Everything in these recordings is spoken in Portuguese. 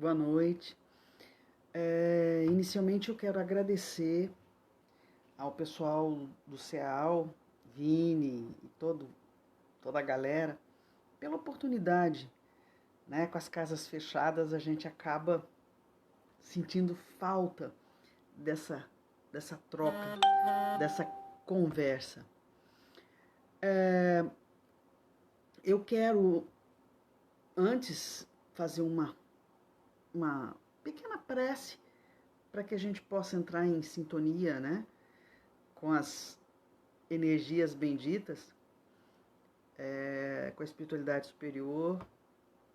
Boa noite. Inicialmente eu quero agradecer ao pessoal do CEAL, Vini e toda a galera, pela oportunidade, né? Com as casas fechadas a gente acaba sentindo falta dessa troca, dessa conversa. Eu quero, antes, fazer uma pequena prece para que a gente possa entrar em sintonia, né, com as energias benditas, com a espiritualidade superior,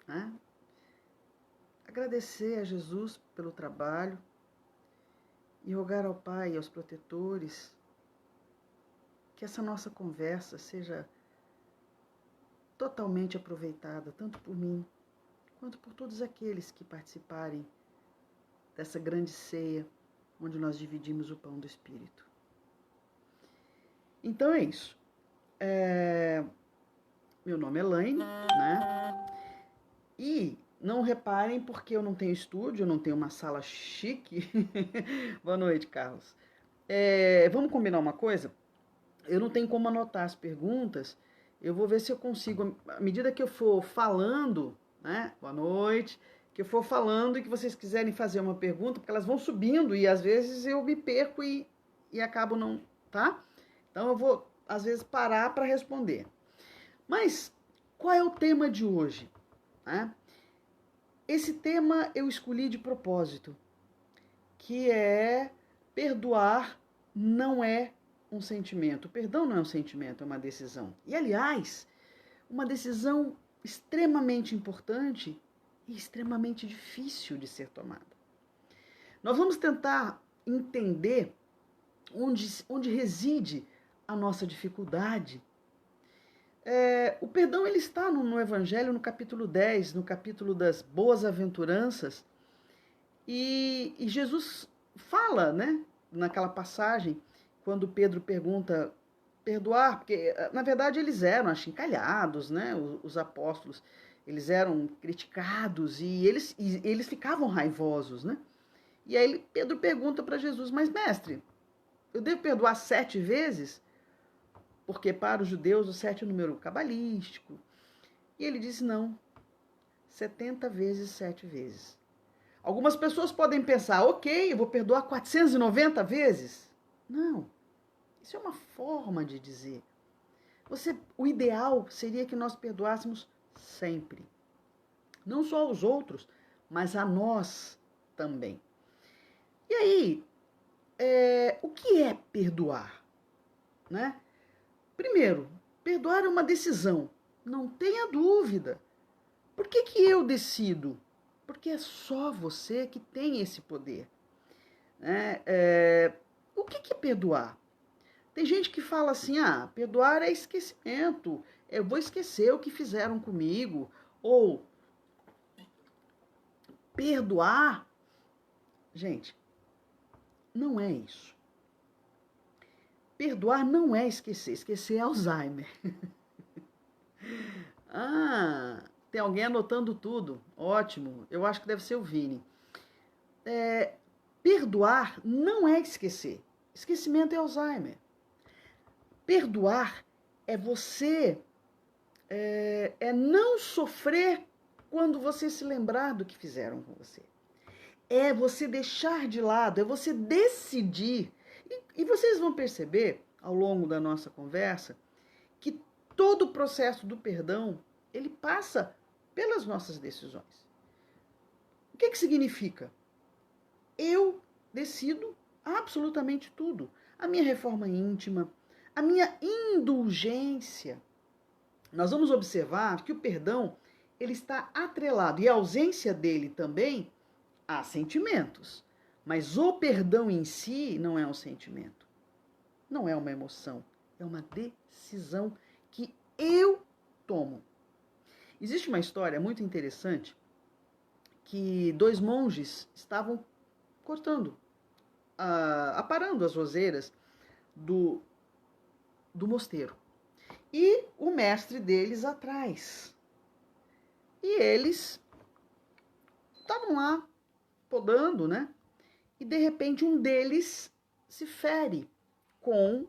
né? Agradecer a Jesus pelo trabalho e rogar ao Pai e aos protetores que essa nossa conversa seja totalmente aproveitada, tanto por mim quanto por todos aqueles que participarem dessa grande ceia, onde nós dividimos o pão do Espírito. Então é isso. Meu nome é Elaine, né? E não reparem porque eu não tenho estúdio, eu não tenho uma sala chique. Boa noite, Carlos. Vamos combinar uma coisa? Eu não tenho como anotar as perguntas. Eu vou ver se eu consigo, à medida que eu for falando, né? Boa noite. Que eu for falando e que vocês quiserem fazer uma pergunta, porque elas vão subindo e às vezes eu me perco e acabo não, tá? Então eu vou, às vezes, parar para responder. Mas qual é o tema de hoje? Né? Esse tema eu escolhi de propósito, que é perdoar não é um sentimento. Perdão não é um sentimento, é uma decisão. E, aliás, uma decisão extremamente importante e extremamente difícil de ser tomada. Nós vamos tentar entender onde reside a nossa dificuldade. O perdão ele está no Evangelho, no capítulo 10, no capítulo das boas-aventuranças, e Jesus fala, né, naquela passagem, quando Pedro pergunta perdoar, porque na verdade eles eram achincalhados, né, os apóstolos, eles eram criticados e eles ficavam raivosos, né? E aí Pedro pergunta para Jesus, mas mestre, eu devo perdoar 7 vezes? Porque para os judeus o 7 é um número cabalístico. E ele disse não, 70 vezes 7 vezes. Algumas pessoas podem pensar, ok, eu vou perdoar 490 vezes. Não, isso é uma forma de dizer. O ideal seria que nós perdoássemos sempre. Não só aos outros, mas a nós também. E aí, o que é perdoar? Né? Primeiro, perdoar é uma decisão. Não tenha dúvida. Por que eu decido? Porque é só você que tem esse poder. O que é perdoar? Tem gente que fala assim, perdoar é esquecimento. Eu vou esquecer o que fizeram comigo. Ou perdoar. Gente, não é isso. Perdoar não é esquecer. Esquecer é Alzheimer. Tem alguém anotando tudo. Ótimo. Eu acho que deve ser o Vini. Perdoar não é esquecer. Esquecimento é Alzheimer. Perdoar é você não sofrer quando você se lembrar do que fizeram com você. É você deixar de lado, é você decidir. E vocês vão perceber, ao longo da nossa conversa, que todo o processo do perdão, ele passa pelas nossas decisões. O que significa? Eu decido absolutamente tudo. A minha reforma íntima, a minha indulgência. Nós vamos observar que o perdão ele está atrelado, e a ausência dele também, a sentimentos. Mas o perdão em si não é um sentimento. Não é uma emoção. É uma decisão que eu tomo. Existe uma história muito interessante que 2 monges estavam aparando as roseiras do mosteiro. E o mestre deles atrás. E eles estavam lá podando, né? E de repente um deles se fere com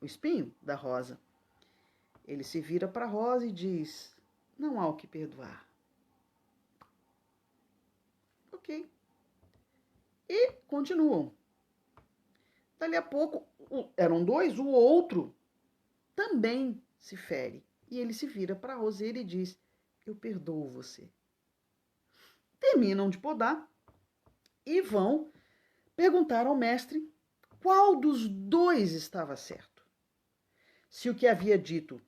o espinho da rosa. Ele se vira para a rosa e diz: não há o que perdoar. Ok. E continuam. Dali a pouco, eram dois, o outro também se fere. E ele se vira para a roseira e diz: eu perdoo você. Terminam de podar e vão perguntar ao mestre qual dos dois estava certo. Se o que havia dito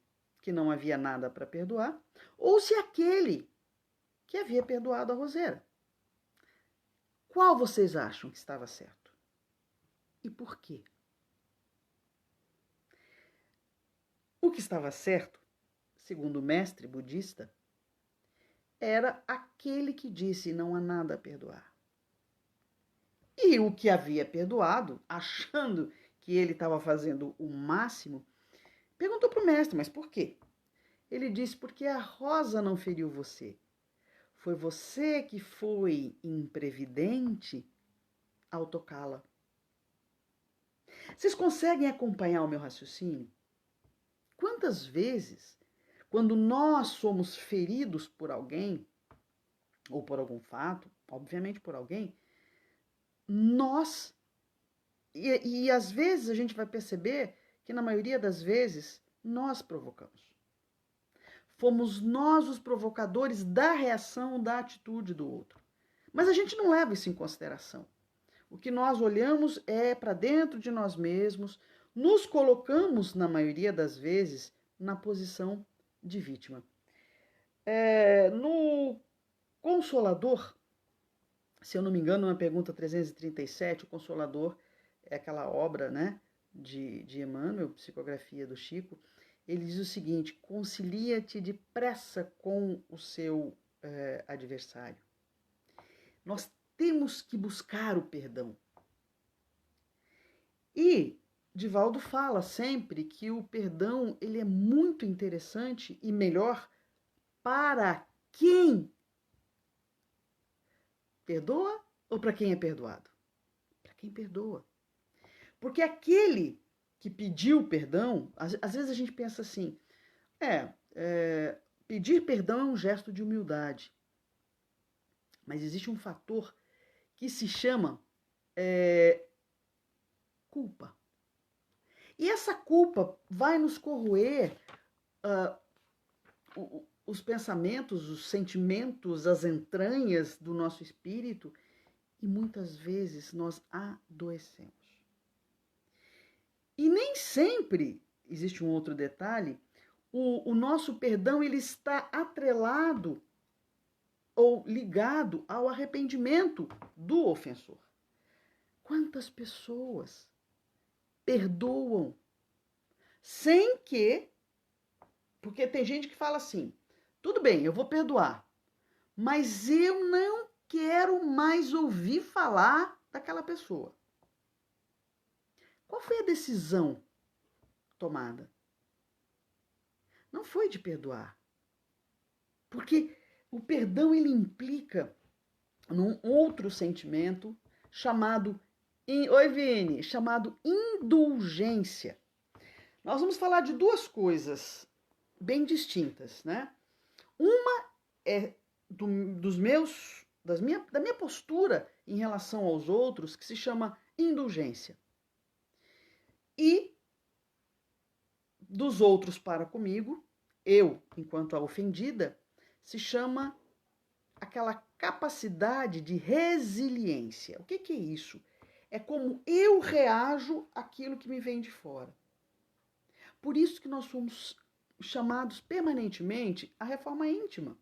que não havia nada para perdoar, ou se aquele que havia perdoado a roseira. Qual vocês acham que estava certo? E por quê? O que estava certo, segundo o mestre budista, era aquele que disse não há nada a perdoar. E o que havia perdoado, achando que ele estava fazendo o máximo, perguntou para o mestre, mas por quê? Ele disse, porque a rosa não feriu você. Foi você que foi imprevidente ao tocá-la. Vocês conseguem acompanhar o meu raciocínio? Quantas vezes, quando nós somos feridos por alguém, ou por algum fato, obviamente por alguém, nós, e às vezes a gente vai perceber que na maioria das vezes nós provocamos. Fomos nós os provocadores da reação, da atitude do outro. Mas a gente não leva isso em consideração. O que nós olhamos é para dentro de nós mesmos, nos colocamos, na maioria das vezes, na posição de vítima. No Consolador, se eu não me engano, na pergunta 337, o Consolador é aquela obra, né, de Emmanuel, Psicografia do Chico. Ele diz o seguinte: concilia-te depressa com o seu adversário. Nós temos que buscar o perdão. E Divaldo fala sempre que o perdão ele é muito interessante e melhor para quem perdoa ou para quem é perdoado? Para quem perdoa. Porque aquele que pediu perdão, às vezes a gente pensa assim, pedir perdão é um gesto de humildade. Mas existe um fator que se chama culpa. E essa culpa vai nos corroer os pensamentos, os sentimentos, as entranhas do nosso espírito e muitas vezes nós adoecemos. E nem sempre, existe um outro detalhe, o nosso perdão ele está atrelado ou ligado ao arrependimento do ofensor. Quantas pessoas perdoam sem que... Porque tem gente que fala assim, tudo bem, eu vou perdoar, mas eu não quero mais ouvir falar daquela pessoa. Qual foi a decisão tomada? Não foi de perdoar. Porque o perdão ele implica num outro sentimento chamado, oi Vini, chamado indulgência. Nós vamos falar de duas coisas bem distintas, né? Uma é da minha postura em relação aos outros, que se chama indulgência. E dos outros para comigo, eu, enquanto a ofendida, se chama aquela capacidade de resiliência. O que é isso? É como eu reajo àquilo que me vem de fora. Por isso que nós somos chamados permanentemente à reforma íntima.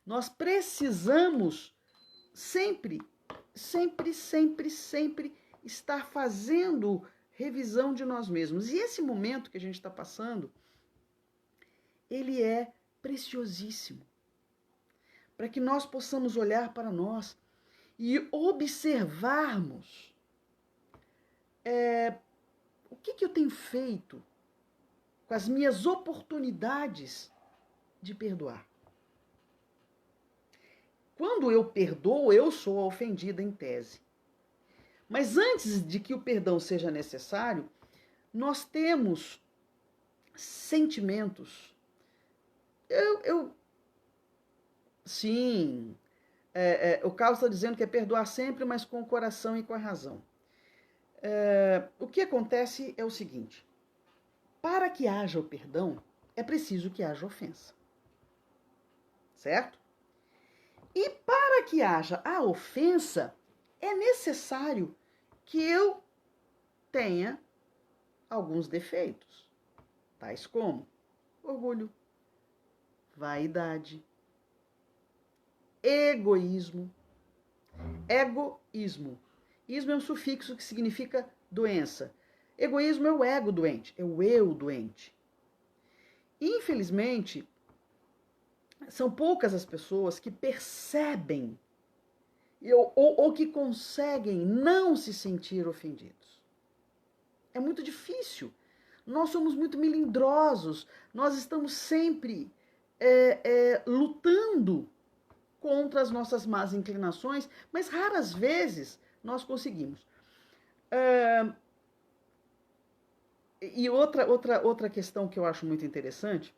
Nós precisamos sempre estar fazendo revisão de nós mesmos. E esse momento que a gente está passando, ele é preciosíssimo. Para que nós possamos olhar para nós e observarmos o que eu tenho feito com as minhas oportunidades de perdoar. quando eu perdoo, eu sou a ofendida em tese. Mas antes de que o perdão seja necessário, nós temos sentimentos. Sim, o Carlos está dizendo que é perdoar sempre, mas com o coração e com a razão. O que acontece é o seguinte: para que haja o perdão, é preciso que haja ofensa. Certo? E para que haja a ofensa, é necessário que eu tenha alguns defeitos, tais como orgulho, vaidade, egoísmo. Egoísmo. Ismo é um sufixo que significa doença. Egoísmo é o ego doente, é o eu doente. Infelizmente, são poucas as pessoas que percebem ou que conseguem não se sentir ofendidos. É muito difícil. Nós somos muito melindrosos. Nós estamos sempre lutando contra as nossas más inclinações, mas raras vezes nós conseguimos. E outra questão que eu acho muito interessante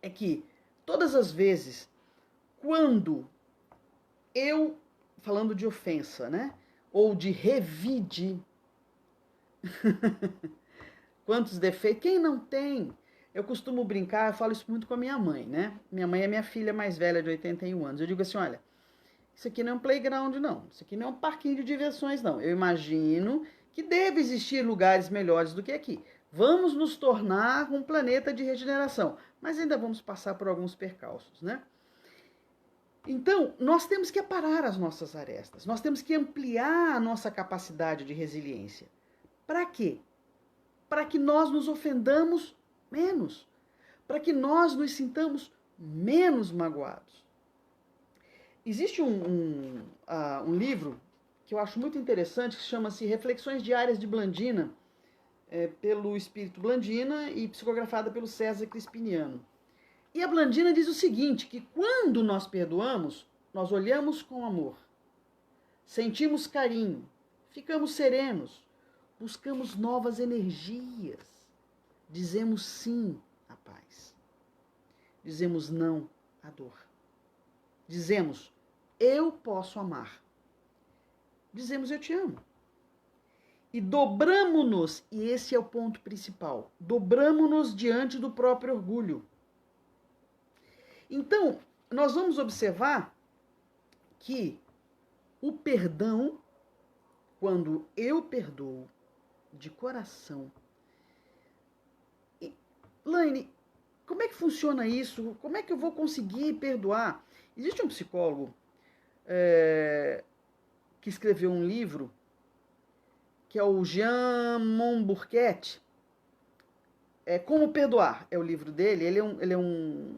é que todas as vezes, quando eu, falando de ofensa, né, ou de revide, quantos defeitos, quem não tem? Eu costumo brincar, eu falo isso muito com a minha mãe, né? Minha mãe é minha filha mais velha, de 81 anos. Eu digo assim, olha, isso aqui não é um playground, não. Isso aqui não é um parquinho de diversões, não. Eu imagino que deve existir lugares melhores do que aqui. Vamos nos tornar um planeta de regeneração, mas ainda vamos passar por alguns percalços, né? Então, nós temos que aparar as nossas arestas. Nós temos que ampliar a nossa capacidade de resiliência. Para quê? Para que nós nos ofendamos menos, para que nós nos sintamos menos magoados. Existe um livro que eu acho muito interessante, que chama-se Reflexões Diárias de Blandina, pelo Espírito Blandina e psicografada pelo César Crispiniano. E a Blandina diz o seguinte, que quando nós perdoamos, nós olhamos com amor, sentimos carinho, ficamos serenos, buscamos novas energias, dizemos sim à paz. Dizemos não à dor. Dizemos, eu posso amar. Dizemos, eu te amo. E dobramo-nos, e esse é o ponto principal, dobramo-nos diante do próprio orgulho. Então, nós vamos observar que o perdão, quando eu perdoo de coração, Laine, como é que funciona isso? Como é que eu vou conseguir perdoar? Existe um psicólogo que escreveu um livro, que é o Jean Monburquette. Como Perdoar é o livro dele. Ele é um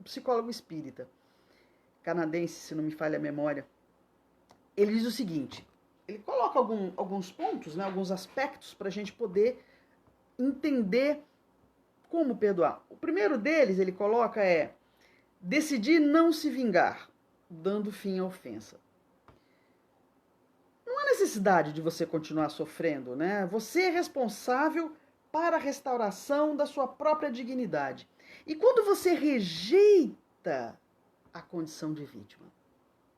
psicólogo espírita, canadense, se não me falha a memória. Ele diz o seguinte, ele coloca alguns pontos, né, alguns aspectos para a gente poder entender como perdoar. O primeiro deles, ele coloca, decidir não se vingar, dando fim à ofensa. Não há necessidade de você continuar sofrendo, né? Você é responsável para a restauração da sua própria dignidade. E quando você rejeita a condição de vítima?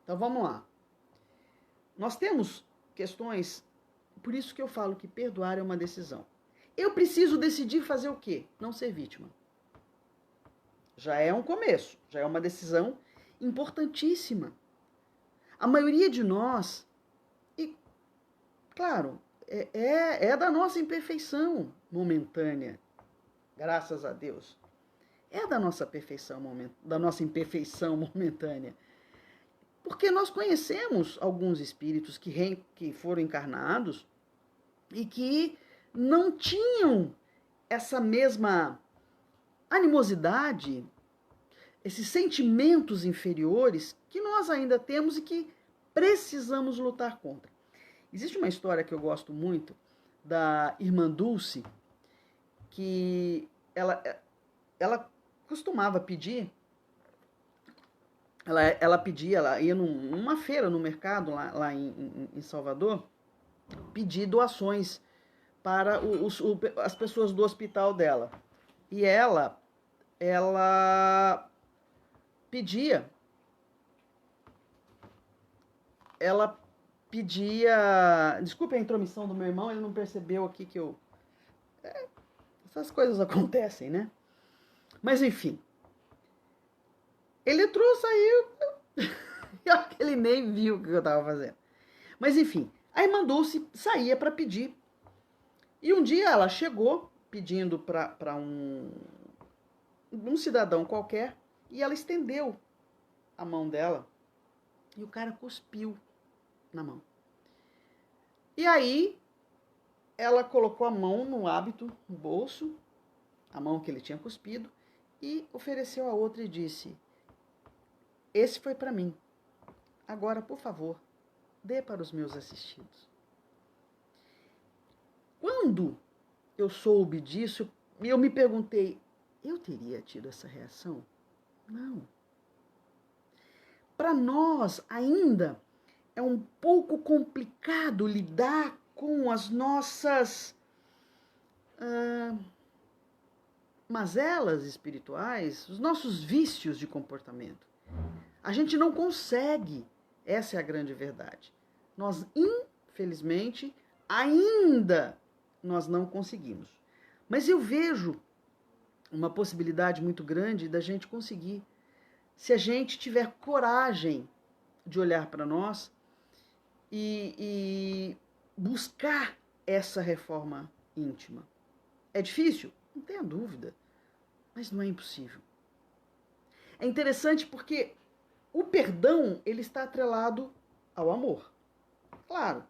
Então vamos lá. Nós temos questões, por isso que eu falo que perdoar é uma decisão. Eu preciso decidir fazer o quê? Não ser vítima. Já é um começo, já é uma decisão importantíssima. A maioria de nós, e claro, é da nossa imperfeição momentânea, graças a Deus. É da nossa imperfeição momentânea. Porque nós conhecemos alguns espíritos que foram encarnados e que não tinham essa mesma animosidade, esses sentimentos inferiores que nós ainda temos e que precisamos lutar contra. Existe uma história que eu gosto muito da irmã Dulce, que ela costumava pedir ela pedia, ela ia numa feira, no mercado, lá em Salvador, pedir doações para as pessoas do hospital dela. E ela pedia, ela pedia, desculpe a intromissão do meu irmão, ele não percebeu aqui que essas coisas acontecem, né? Mas enfim, ele entrou, saiu, ele nem viu o que eu estava fazendo. Mas enfim, a irmã Dulce saía para pedir. E um dia ela chegou pedindo para um cidadão qualquer, e ela estendeu a mão dela, e o cara cuspiu na mão. E aí ela colocou a mão no hábito, no bolso, a mão que ele tinha cuspido, e ofereceu a outra e disse: esse foi para mim. Agora, por favor, dê para os meus assistidos. Quando eu soube disso, eu me perguntei, eu teria tido essa reação? Não. Para nós, ainda, é um pouco complicado lidar com as nossas mazelas espirituais, os nossos vícios de comportamento. A gente não consegue, essa é a grande verdade. Nós, infelizmente, ainda nós não conseguimos. Mas eu vejo uma possibilidade muito grande da gente conseguir, se a gente tiver coragem de olhar para nós e buscar essa reforma íntima. É difícil? Não tenha dúvida, mas não é impossível. É interessante porque o perdão, ele está atrelado ao amor. Claro,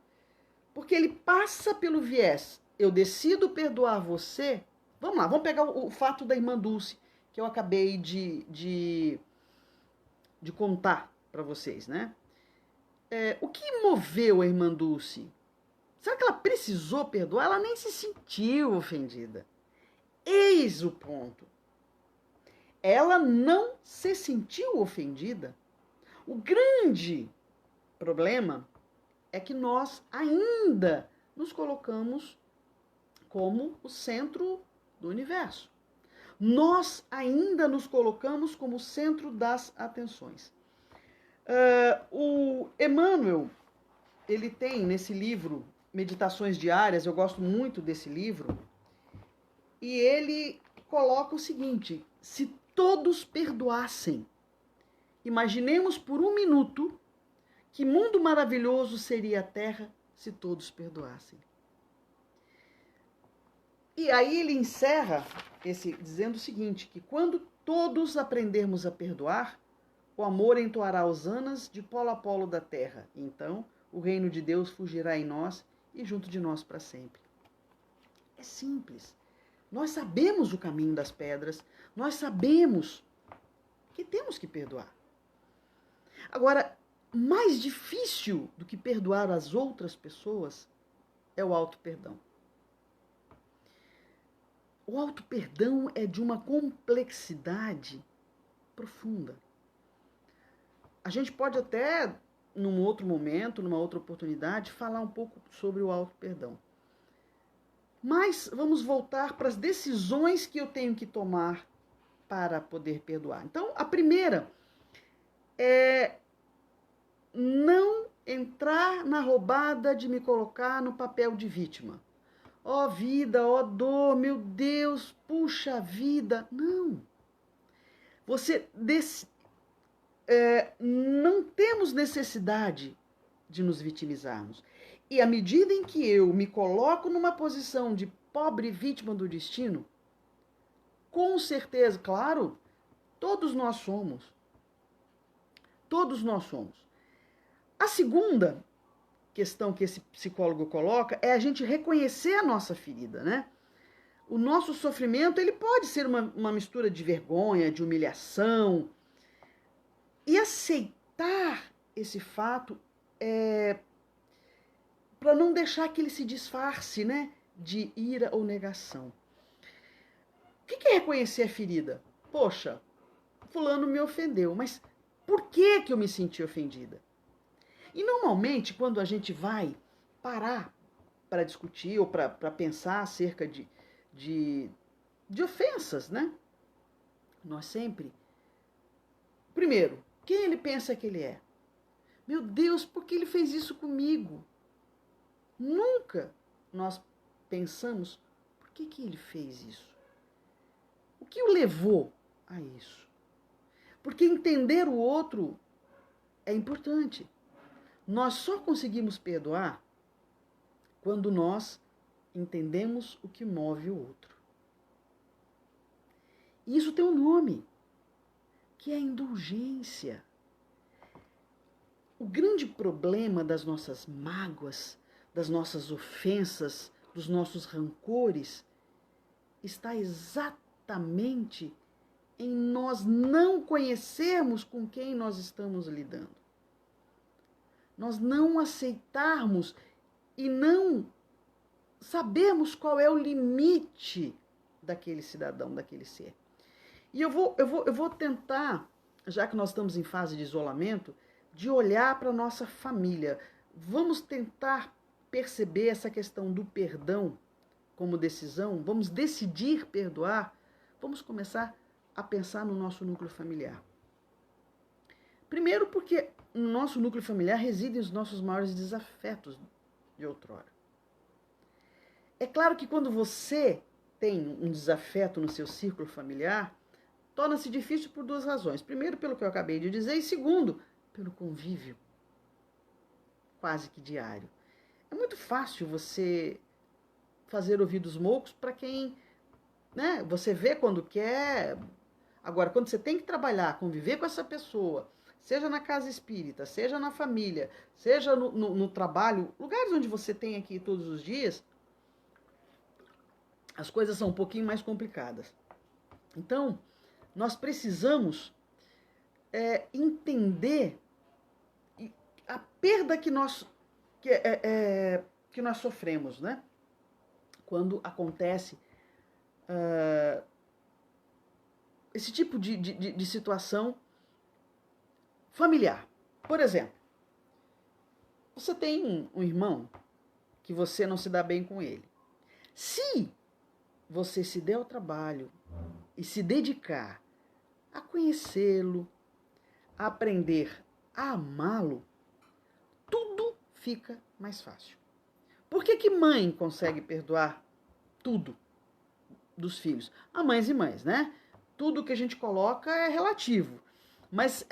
porque ele passa pelo viés, eu decido perdoar você. Vamos lá, vamos pegar o fato da irmã Dulce, que eu acabei de contar para vocês, né? O que moveu a irmã Dulce? Será que ela precisou perdoar? Ela nem se sentiu ofendida. Eis o ponto. Ela não se sentiu ofendida. O grande problema é que nós ainda nos colocamos como o centro do universo. Nós ainda nos colocamos como o centro das atenções. O Emmanuel, ele tem nesse livro, Meditações Diárias, eu gosto muito desse livro, e ele coloca o seguinte: se todos perdoassem, imaginemos por um minuto que mundo maravilhoso seria a Terra se todos perdoassem. E aí ele encerra dizendo o seguinte, que quando todos aprendermos a perdoar, o amor entoará hosanas de polo a polo da terra. E então o reino de Deus fugirá em nós e junto de nós para sempre. É simples. Nós sabemos o caminho das pedras, nós sabemos que temos que perdoar. Agora, mais difícil do que perdoar as outras pessoas é o auto-perdão. O auto-perdão é de uma complexidade profunda. A gente pode até, num outro momento, numa outra oportunidade, falar um pouco sobre o auto-perdão. Mas vamos voltar para as decisões que eu tenho que tomar para poder perdoar. Então, a primeira é não entrar na roubada de me colocar no papel de vítima. Ó vida, ó dor, meu Deus, puxa vida. Não. Não temos necessidade de nos vitimizarmos. E à medida em que eu me coloco numa posição de pobre vítima do destino, com certeza, claro, todos nós somos. Todos nós somos. A segunda questão que esse psicólogo coloca é a gente reconhecer a nossa ferida, né? O nosso sofrimento, ele pode ser uma mistura de vergonha, de humilhação. E aceitar esse fato para não deixar que ele se disfarce, né, de ira ou negação. O que é reconhecer a ferida? Poxa, fulano me ofendeu, mas Por que que eu me senti ofendida? E normalmente, quando a gente vai parar para discutir ou para pensar acerca de ofensas, né? Nós sempre... Primeiro, quem ele pensa que ele é? Meu Deus, por que ele fez isso comigo? Nunca nós pensamos, por que que ele fez isso? O que o levou a isso? Porque entender o outro é importante. Nós só conseguimos perdoar quando nós entendemos o que move o outro. E isso tem um nome, que é a indulgência. O grande problema das nossas mágoas, das nossas ofensas, dos nossos rancores, está exatamente em nós não conhecermos com quem nós estamos lidando. Nós não aceitarmos e não sabermos qual é o limite daquele cidadão, daquele ser. E eu vou tentar, já que nós estamos em fase de isolamento, de olhar para a nossa família. Vamos tentar perceber essa questão do perdão como decisão. Vamos decidir perdoar. Vamos começar a pensar no nosso núcleo familiar. Primeiro porque no nosso núcleo familiar residem os nossos maiores desafetos de outrora. É claro que quando você tem um desafeto no seu círculo familiar, torna-se difícil por duas razões. Primeiro, pelo que eu acabei de dizer, e segundo, pelo convívio quase que diário. É muito fácil você fazer ouvidos moucos para quem, né, você vê quando quer. Agora, quando você tem que trabalhar, conviver com essa pessoa, seja na casa espírita, seja na família, seja no trabalho, lugares onde você tem aqui todos os dias, as coisas são um pouquinho mais complicadas. Então, nós precisamos entender a perda que nós sofremos, né? Quando acontece esse tipo de situação familiar. Por exemplo, você tem um irmão que você não se dá bem com ele. Se você se der ao trabalho e se dedicar a conhecê-lo, a aprender a amá-lo, tudo fica mais fácil. Por que mãe consegue perdoar tudo dos filhos? Há mães e mães, né? Tudo que a gente coloca é relativo. Mas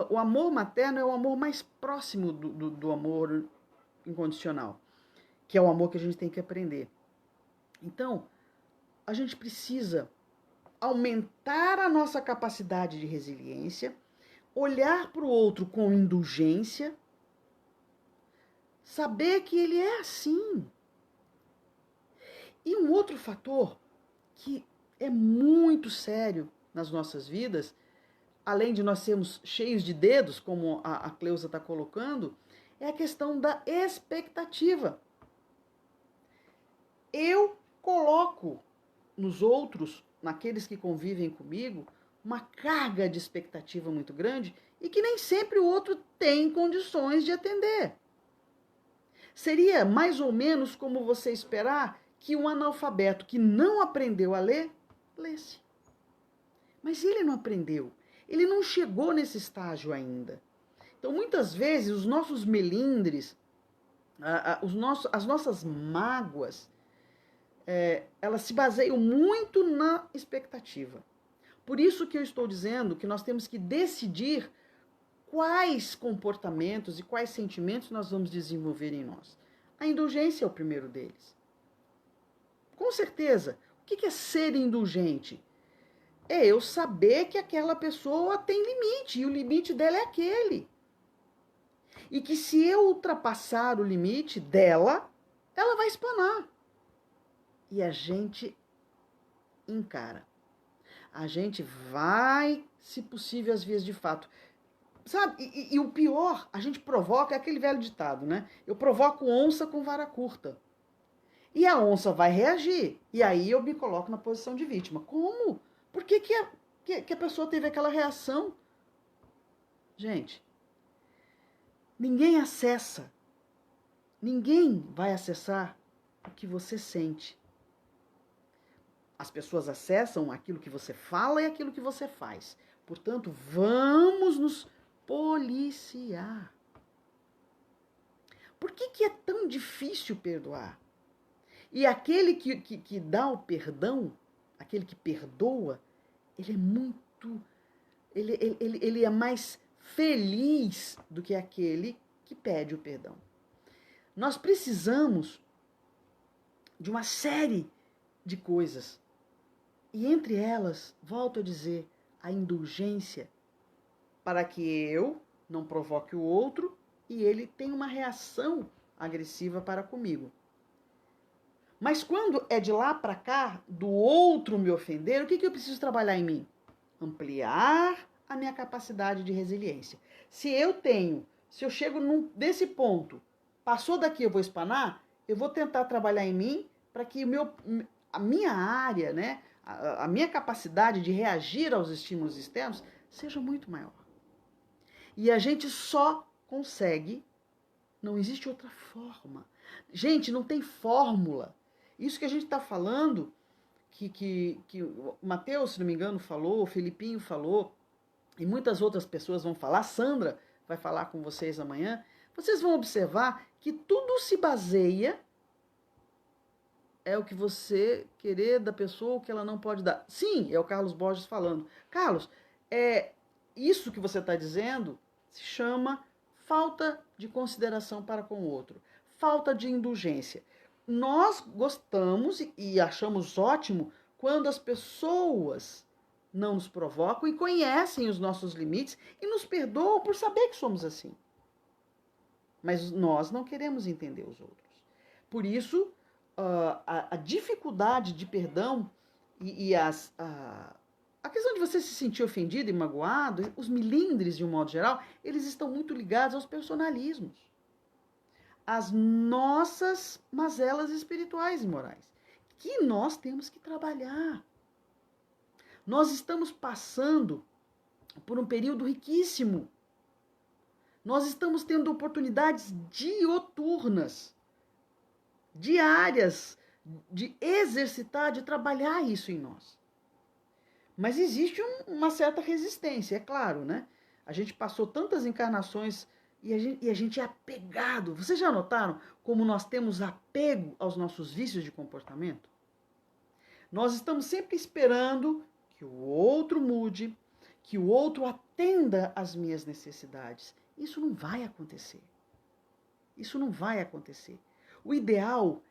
o amor materno é o amor mais próximo do amor incondicional, que é o amor que a gente tem que aprender. Então, a gente precisa aumentar a nossa capacidade de resiliência, olhar para o outro com indulgência, saber que ele é assim. E um outro fator que é muito sério nas nossas vidas, além de nós sermos cheios de dedos, como a Cleusa está colocando, é a questão da expectativa. Eu coloco nos outros, naqueles que convivem comigo, uma carga de expectativa muito grande e que nem sempre o outro tem condições de atender. Seria mais ou menos como você esperar que um analfabeto que não aprendeu a ler, lesse. Mas ele não aprendeu, ele não chegou nesse estágio ainda. Então, muitas vezes, os nossos melindres, as nossas mágoas, elas se baseiam muito na expectativa. Por isso que eu estou dizendo que nós temos que decidir quais comportamentos e quais sentimentos nós vamos desenvolver em nós. A indulgência é o primeiro deles. Com certeza. O que é ser indulgente? É eu saber que aquela pessoa tem limite, e o limite dela é aquele. E que se eu ultrapassar o limite dela, ela vai espanar. E a gente encara. A gente vai, se possível, às vias de fato. Sabe? E o pior, a gente provoca, é aquele velho ditado, né? Eu provoco onça com vara curta. E a onça vai reagir. E aí eu me coloco na posição de vítima. Como? Por que a pessoa teve aquela reação? Gente, ninguém vai acessar o que você sente. As pessoas acessam aquilo que você fala e aquilo que você faz. Portanto, vamos nos policiar. Por que é tão difícil perdoar? E aquele que dá o perdão, aquele que perdoa, ele é muito. Ele é mais feliz do que aquele que pede o perdão. Nós precisamos de uma série de coisas. E entre elas, volto a dizer, a indulgência, para que eu não provoque o outro e ele tenha uma reação agressiva para comigo. Mas quando é de lá para cá, do outro me ofender, o que eu preciso trabalhar em mim? Ampliar a minha capacidade de resiliência. Se eu chego desse ponto, passou daqui eu vou espanar, eu vou tentar trabalhar em mim para que a minha área, né, a minha capacidade de reagir aos estímulos externos seja muito maior. E a gente só consegue, não existe outra forma. Gente, não tem fórmula. Isso que a gente está falando, que o Mateus, se não me engano, falou, o Felipinho falou, e muitas outras pessoas vão falar, a Sandra vai falar com vocês amanhã, vocês vão observar que tudo se baseia é o que você querer da pessoa, o que ela não pode dar. Sim, é o Carlos Borges falando. Carlos, isso que você está dizendo se chama falta de consideração para com o outro, falta de indulgência. Nós gostamos e achamos ótimo quando as pessoas não nos provocam e conhecem os nossos limites e nos perdoam por saber que somos assim. Mas nós não queremos entender os outros. Por isso, a dificuldade de perdão e a questão de você se sentir ofendido e magoado, os milindres de um modo geral, eles estão muito ligados aos personalismos. As nossas mazelas espirituais e morais, que nós temos que trabalhar. Nós estamos passando por um período riquíssimo. Nós estamos tendo oportunidades dioturnas, diárias, de exercitar, de trabalhar isso em nós. Mas existe uma certa resistência, é claro, né? A gente passou tantas encarnações e a gente é apegado. Vocês já notaram como nós temos apego aos nossos vícios de comportamento? Nós estamos sempre esperando que o outro mude, que o outro atenda às minhas necessidades. Isso não vai acontecer. Isso não vai acontecer. O ideal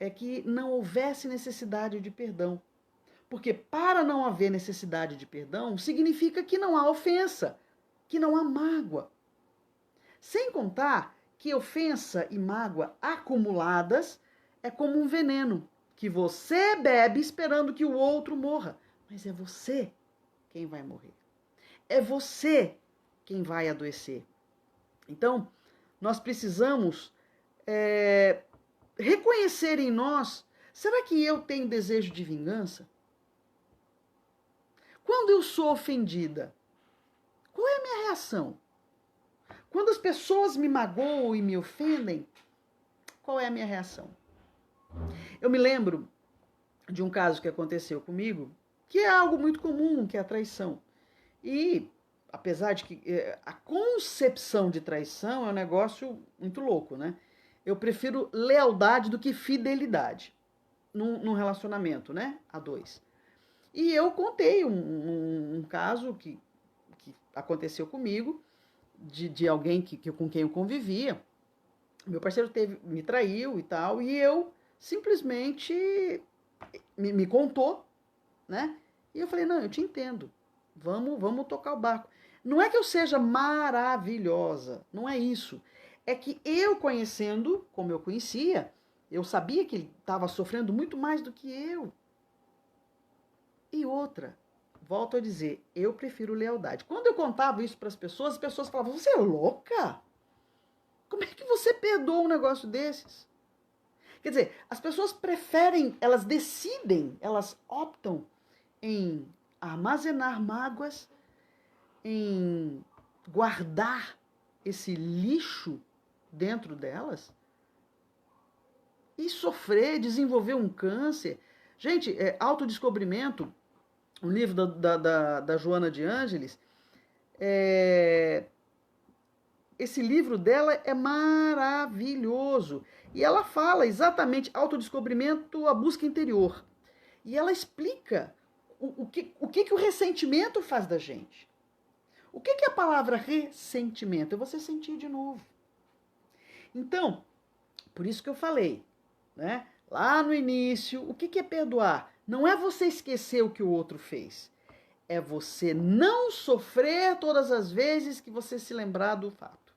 é que não houvesse necessidade de perdão. Porque para não haver necessidade de perdão, significa que não há ofensa, que não há mágoa. Sem contar que ofensa e mágoa acumuladas é como um veneno que você bebe esperando que o outro morra. Mas é você quem vai morrer. É você quem vai adoecer. Então, nós precisamos reconhecer em nós, será que eu tenho desejo de vingança? Quando eu sou ofendida, qual é a minha reação? Quando as pessoas me magoam e me ofendem, qual é a minha reação? Eu me lembro de um caso que aconteceu comigo, que é algo muito comum, que é a traição. E, apesar de que a concepção de traição é um negócio muito louco, né? Eu prefiro lealdade do que fidelidade num relacionamento, né? A dois. E eu contei um caso que aconteceu comigo, de alguém com quem eu convivia. Meu parceiro me traiu e tal, e eu simplesmente me contou, né? E eu falei, não, eu te entendo, vamos tocar o barco. Não é que eu seja maravilhosa, não é isso. É que eu conhecendo, como eu conhecia, eu sabia que ele estava sofrendo muito mais do que eu. E outra, volto a dizer, eu prefiro lealdade. Quando eu contava isso para as pessoas falavam, você é louca? Como é que você perdoa um negócio desses? Quer dizer, as pessoas preferem, elas decidem, elas optam em armazenar mágoas, em guardar esse lixo dentro delas e sofrer, desenvolver um câncer. Gente, Autodescobrimento, um livro da Joana de Ângeles, esse livro dela é maravilhoso. E ela fala exatamente autodescobrimento, a busca interior. E ela explica o que o ressentimento faz da gente. O que é a palavra ressentimento? É você sentir de novo. Então, por isso que eu falei, né? Lá no início, o que é perdoar? Não é você esquecer o que o outro fez. É você não sofrer todas as vezes que você se lembrar do fato.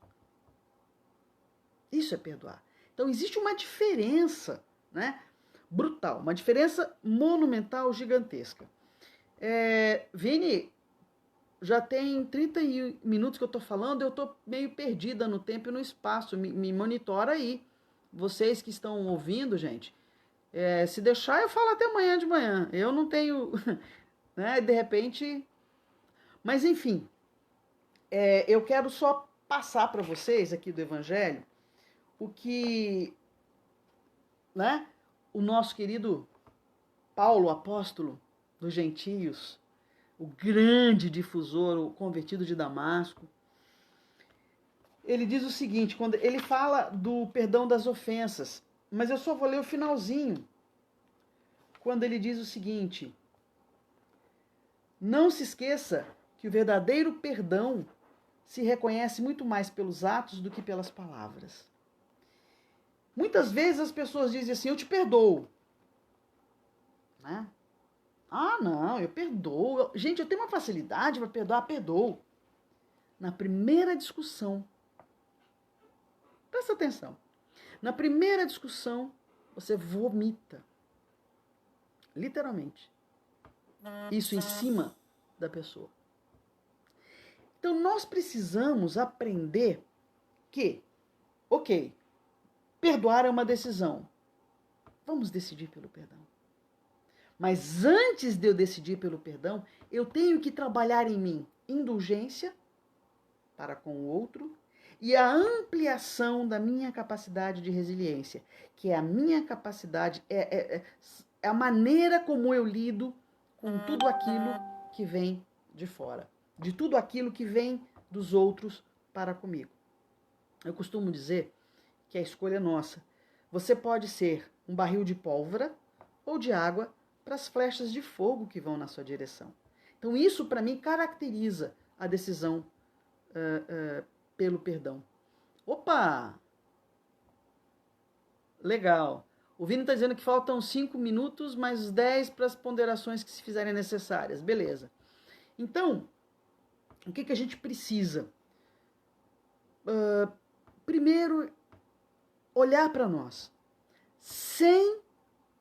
Isso é perdoar. Então, existe uma diferença, né? Brutal, uma diferença monumental, gigantesca. Vini, já tem 30 minutos que eu estou falando, eu estou meio perdida no tempo e no espaço. Me monitora aí. Vocês que estão ouvindo, gente, se deixar, eu falo até amanhã de manhã. Eu não tenho, né, de repente... Mas, enfim, eu quero só passar para vocês aqui do Evangelho o que, né, o nosso querido Paulo, apóstolo dos gentios, o grande difusor, o convertido de Damasco, ele diz o seguinte, quando ele fala do perdão das ofensas, mas eu só vou ler o finalzinho, quando ele diz o seguinte: não se esqueça que o verdadeiro perdão se reconhece muito mais pelos atos do que pelas palavras. Muitas vezes as pessoas dizem assim, eu te perdoo. Né? Ah, não, eu perdoo. Gente, eu tenho uma facilidade para perdoar, perdoo. Na primeira discussão, presta atenção, na primeira discussão, você vomita. Literalmente. Isso em cima da pessoa. Então, nós precisamos aprender que, ok, perdoar é uma decisão. Vamos decidir pelo perdão. Mas antes de eu decidir pelo perdão, eu tenho que trabalhar em mim indulgência para com o outro e a ampliação da minha capacidade de resiliência, que é a minha capacidade, é a maneira como eu lido com tudo aquilo que vem de fora, de tudo aquilo que vem dos outros para comigo. Eu costumo dizer que a escolha é nossa. Você pode ser um barril de pólvora ou de água para as flechas de fogo que vão na sua direção. Então isso, para mim, caracteriza a decisão pelo perdão. Opa! Legal. O Vini está dizendo que faltam 5 minutos, mais 10 para as ponderações que se fizerem necessárias. Beleza. Então, o que a gente precisa? Primeiro, olhar para nós, sem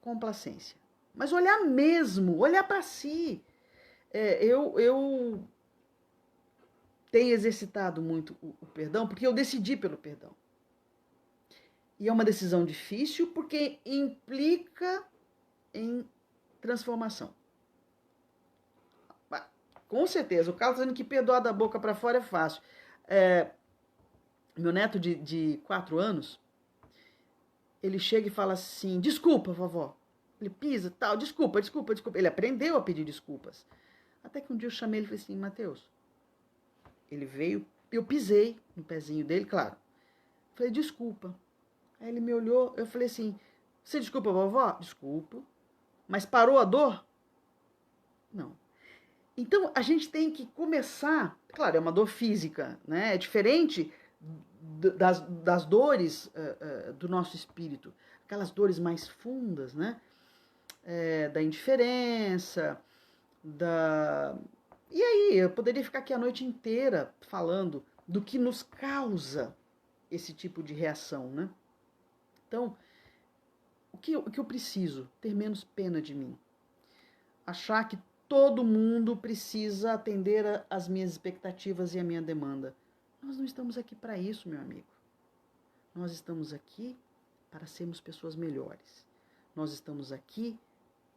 complacência. Mas olhar mesmo, olhar para si. Eu tenho exercitado muito o perdão, porque eu decidi pelo perdão. E é uma decisão difícil, porque implica em transformação. Com certeza, o Carlos está dizendo que perdoar da boca para fora é fácil. Meu neto de 4 anos, ele chega e fala assim, desculpa, vovó. Ele pisa, tal, desculpa. Ele aprendeu a pedir desculpas. Até que um dia eu chamei ele e falei assim, Mateus, ele veio, eu pisei no pezinho dele, claro. Falei, desculpa. Aí ele me olhou, eu falei assim, você desculpa, vovó? Desculpo. Mas parou a dor? Não. Então, a gente tem que começar, claro, é uma dor física, né? É diferente das dores do nosso espírito, aquelas dores mais fundas, né? Da indiferença, E aí, eu poderia ficar aqui a noite inteira falando do que nos causa esse tipo de reação, né? Então, o que eu preciso? Ter menos pena de mim. Achar que todo mundo precisa atender às minhas expectativas e à minha demanda. Nós não estamos aqui para isso, meu amigo. Nós estamos aqui para sermos pessoas melhores. Nós estamos aqui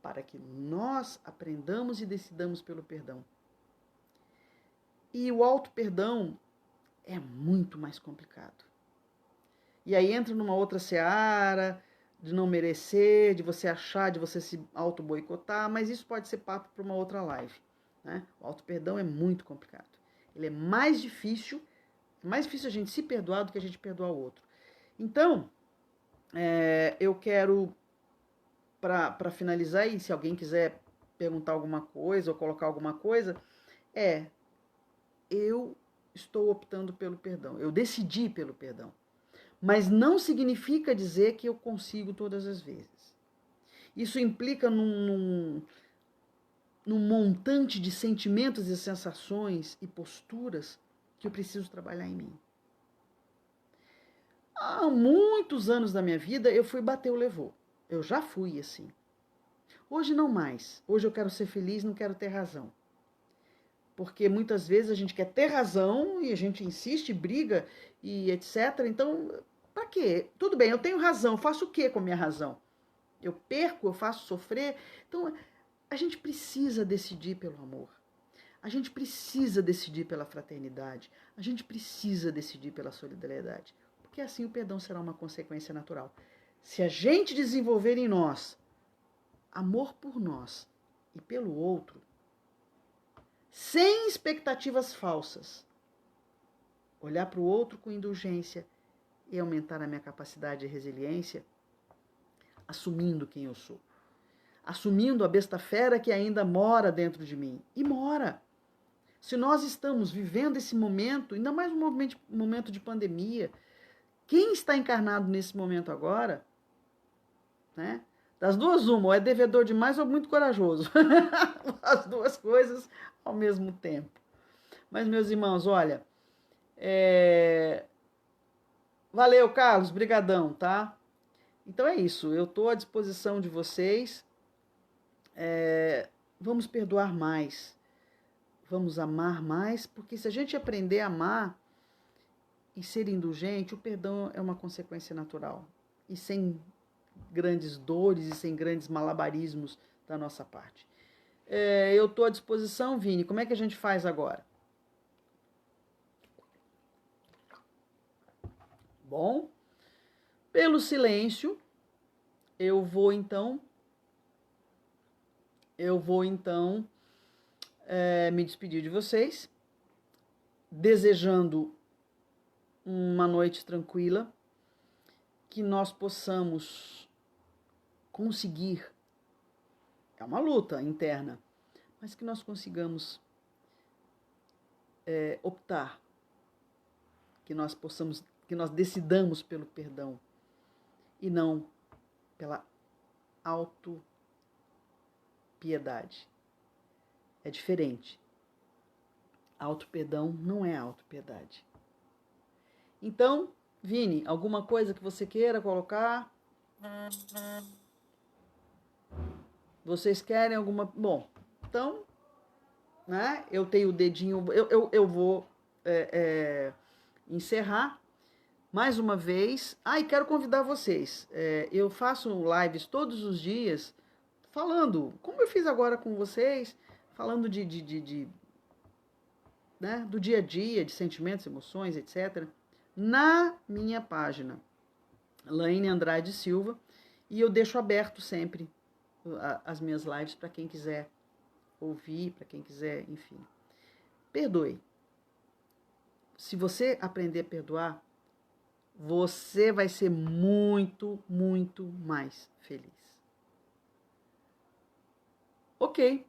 para que nós aprendamos e decidamos pelo perdão. E o auto-perdão é muito mais complicado. E aí entra numa outra seara de não merecer, de você achar, de você se auto-boicotar, mas isso pode ser papo para uma outra live. Né? O auto-perdão é muito complicado. Ele é mais difícil a gente se perdoar do que a gente perdoar o outro. Então, eu quero, para finalizar, e se alguém quiser perguntar alguma coisa ou colocar alguma coisa, eu estou optando pelo perdão. Eu decidi pelo perdão. Mas não significa dizer que eu consigo todas as vezes. Isso implica num montante de sentimentos e sensações e posturas que eu preciso trabalhar em mim. Há muitos anos da minha vida eu fui bater o levou. Eu já fui assim. Hoje não mais. Hoje eu quero ser feliz, não quero ter razão. Porque muitas vezes a gente quer ter razão e a gente insiste, briga e etc. Então, para quê? Tudo bem, eu tenho razão, faço o quê com a minha razão? Eu perco, eu faço sofrer? Então, a gente precisa decidir pelo amor. A gente precisa decidir pela fraternidade. A gente precisa decidir pela solidariedade. Porque assim o perdão será uma consequência natural. Se a gente desenvolver em nós amor por nós e pelo outro, sem expectativas falsas, olhar para o outro com indulgência e aumentar a minha capacidade de resiliência, assumindo quem eu sou. Assumindo a besta fera que ainda mora dentro de mim. E mora. Se nós estamos vivendo esse momento, ainda mais um momento de pandemia, quem está encarnado nesse momento agora, né? Das duas, uma, ou é devedor demais ou muito corajoso. As duas coisas ao mesmo tempo. Mas, meus irmãos, olha, valeu, Carlos, brigadão, tá? Então é isso, eu estou à disposição de vocês. Vamos perdoar mais, vamos amar mais, porque se a gente aprender a amar e ser indulgente, o perdão é uma consequência natural. E sem grandes dores e sem grandes malabarismos da nossa parte. Eu estou à disposição, Vini. Como é que a gente faz agora? Bom, pelo silêncio, eu vou então me despedir de vocês, desejando uma noite tranquila, que nós possamos conseguir, é uma luta interna, mas que nós consigamos optar, que nós decidamos pelo perdão e não pela autopiedade. É diferente. Autoperdão não é autopiedade. Então, Vini, alguma coisa que você queira colocar? Vocês querem alguma... Bom, então, né, eu tenho o dedinho... Eu vou encerrar mais uma vez. E quero convidar vocês. Eu faço lives todos os dias falando, como eu fiz agora com vocês, falando né, do dia a dia, de sentimentos, emoções, etc., na minha página, Laine Andrade Silva, e eu deixo aberto sempre as minhas lives para quem quiser ouvir, para quem quiser, enfim. Perdoe. Se você aprender a perdoar, você vai ser muito, muito mais feliz. Ok.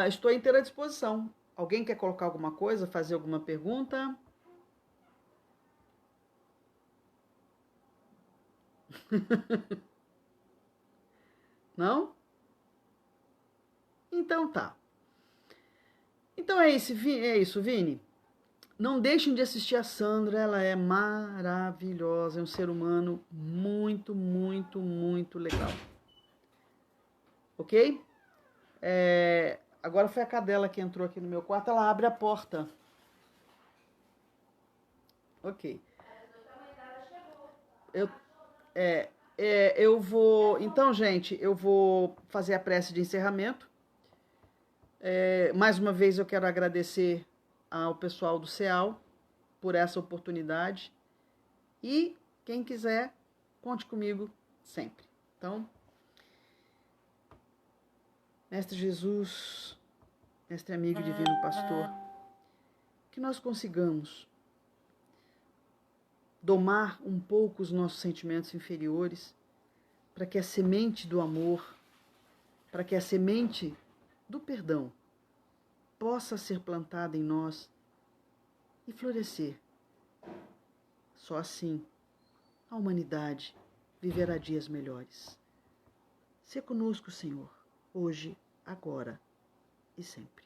Estou inteira à disposição. Alguém quer colocar alguma coisa, fazer alguma pergunta? Não? Então tá. Então é isso, Vini. Não deixem de assistir a Sandra, ela é maravilhosa, é um ser humano muito, muito, muito legal. Ok? Agora foi a cadela que entrou aqui no meu quarto, ela abre a porta. Ok. Eu vou... Então, gente, eu vou fazer a prece de encerramento. Mais uma vez eu quero agradecer ao pessoal do CEAL por essa oportunidade. E quem quiser, conte comigo sempre. Então, Mestre Jesus, Mestre amigo e divino pastor, que nós consigamos domar um pouco os nossos sentimentos inferiores, para que a semente do amor, para que a semente do perdão possa ser plantada em nós e florescer. Só assim a humanidade viverá dias melhores. Sê conosco, Senhor, hoje, agora e sempre.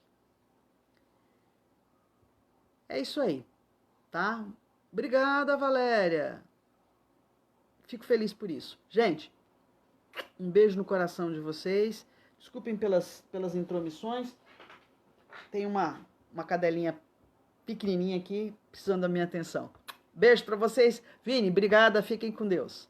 É isso aí, tá? Obrigada, Valéria. Fico feliz por isso. Gente, um beijo no coração de vocês. Desculpem pelas intromissões. Tem uma cadelinha pequenininha aqui precisando da minha atenção. Beijo para vocês. Vini, obrigada. Fiquem com Deus.